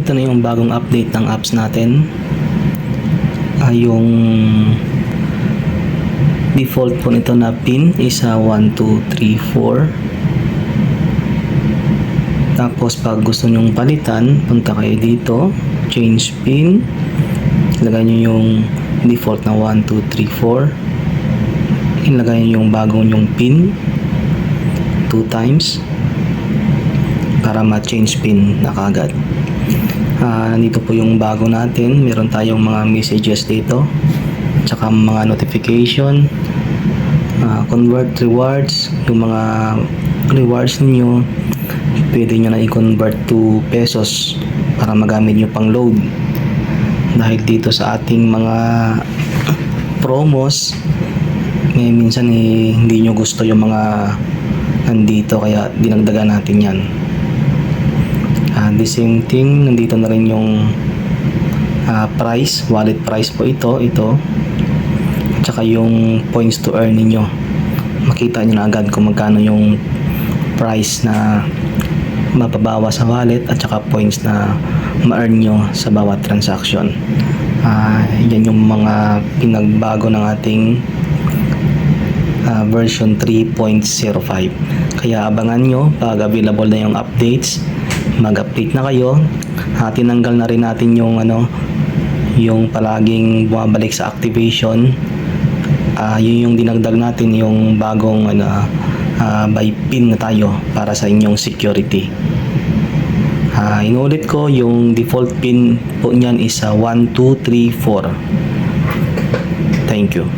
ito na yung bagong update ng apps natin. Yung default po nito na pin is 1, 2, 3, 4. Tapos pag gusto nyong palitan, punta kayo dito, change pin, ilagay nyo yung default na 1, 2, 3, 4, ilagay nyo yung bagong yung pin 2 times para ma-change pin na kagad. Nandito po yung bago natin, meron tayong mga messages dito, tsaka mga notification, convert rewards, yung mga rewards ninyo pwede nyo na i-convert to pesos para magamit nyo pang load. Dahil dito sa ating mga promos, minsan hindi nyo gusto yung mga nandito, kaya dinagdagan natin yan. The same thing, nandito na rin yung price, wallet price po ito, tsaka yung points to earn ninyo. Makita nyo na agad kung magkano yung price na mapabawa sa wallet at saka points na ma-earn nyo sa bawat transaction. Yan yung mga pinagbago ng ating version 3.05. Kaya abangan nyo pag available na yung updates, mag-update na kayo. Tinanggal na rin natin yung yung palaging bumabalik sa activation. Yun yung dinagdag natin, yung bagong by pin na tayo para sa inyong security. Inulit ko, yung default pin po niyan is 1, 2, 3, 4. Thank you.